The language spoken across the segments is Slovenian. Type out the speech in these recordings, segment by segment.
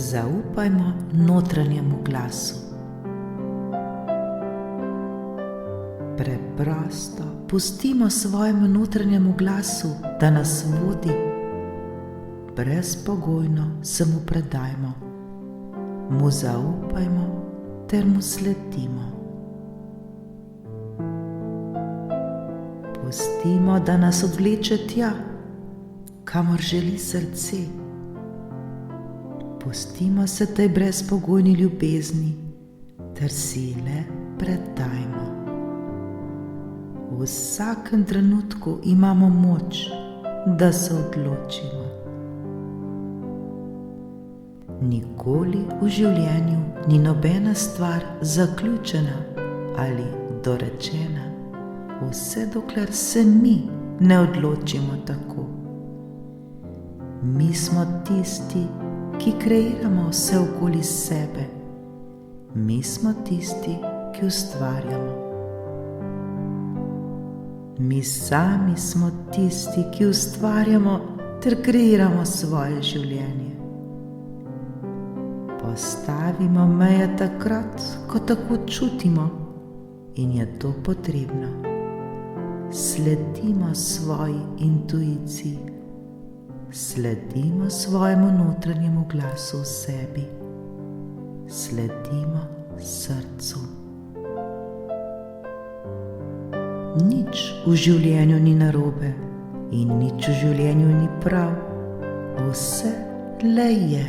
Zaupajmo notranjemu glasu. Preprosto pustimo svojemu notranjemu glasu, da nas vodi. Brezpogojno se mu predajmo, mu zaupajmo ter mu sledimo. Pustimo, da nas odvleče tja, kamor želi srce. Pustimo se tej brezpogojni ljubezni ter si ji le predajmo. V vsakem trenutku imamo moč, da se odločimo. Nikoli v življenju ni nobena stvar zaključena ali dorečena, vse dokler se mi ne odločimo tako. Mi smo tisti, ki kreiramo vse okoli sebe. Mi smo tisti, ki ustvarjamo. Mi sami smo tisti, ki ustvarjamo ter kreiramo svoje življenje. Postavimo meje takrat, ko tako čutimo in je to potrebno. Sledimo svoji intuiciji, sledimo svojemu notranjemu glasu v sebi, sledimo srcu. Nič v življenju ni narobe in nič v življenju ni prav, vse le je.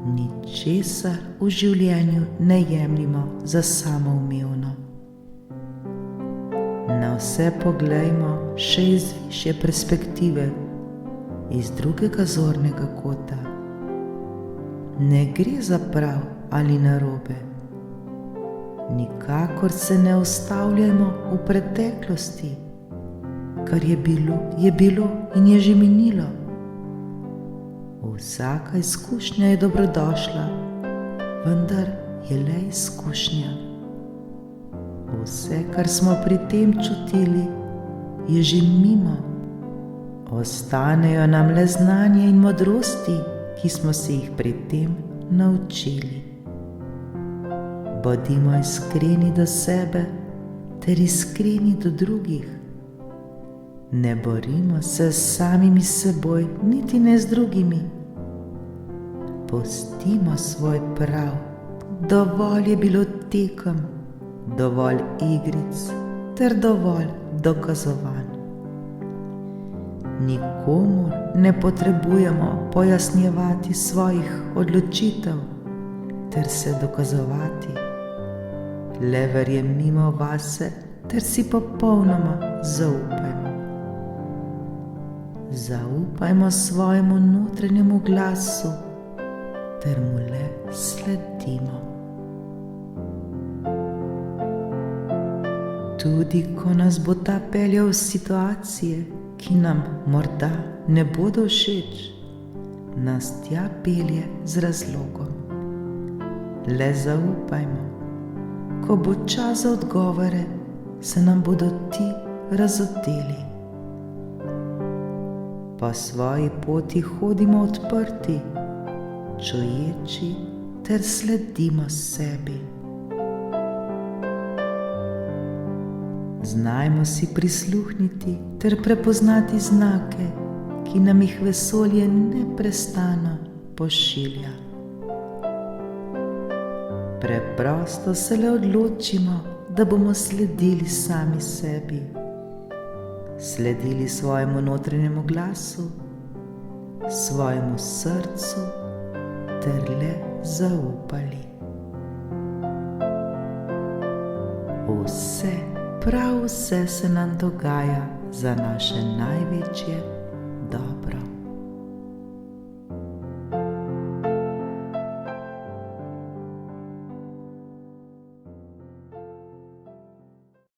Ničesar v življenju ne jemljimo za samoumevno. Na vse poglejmo še iz višje perspektive, iz drugega zornega kota. Ne gre za prav ali narobe. Nikakor se ne ustavljajmo v preteklosti. Kar je bilo in je že minilo. Vsaka izkušnja je dobrodošla, vendar je le izkušnja. Vse, kar smo pri tem čutili, je že mimo. Ostanejo nam le znanje in modrosti, ki smo se jih pri tem naučili. Bodimo iskreni do sebe ter iskreni do drugih. Ne borimo se s samimi seboj, niti ne z drugimi. Pustimo svoj prav, dovolj je bilo tekem, dovolj igric ter dovolj dokazovanj. Nikomur ne potrebujemo pojasnjevati svojih odločitev ter se dokazovati. Le verjemimo vase ter si popolnoma zaupajmo. Zaupajmo svojemu notranjemu glasu ter mu le sledimo. Tudi ko nas bo ta peljal v situacije, ki nam morda ne bodo všeč, nas tja pelje z razlogom. Le zaupajmo, ko bo čas za odgovore, se nam bodo ti razodeli. Po svoji poti hodimo odprti, čuječi ter sledimo sebi. Znajmo si prisluhniti ter prepoznati znake, ki nam jih vesolje neprestano pošilja. Preprosto se le odločimo, da bomo sledili sami sebi, sledili svojemu notranjemu glasu, svojemu srcu ter le zaupali. Vse, prav vse se nam dogaja za naše največje dobro.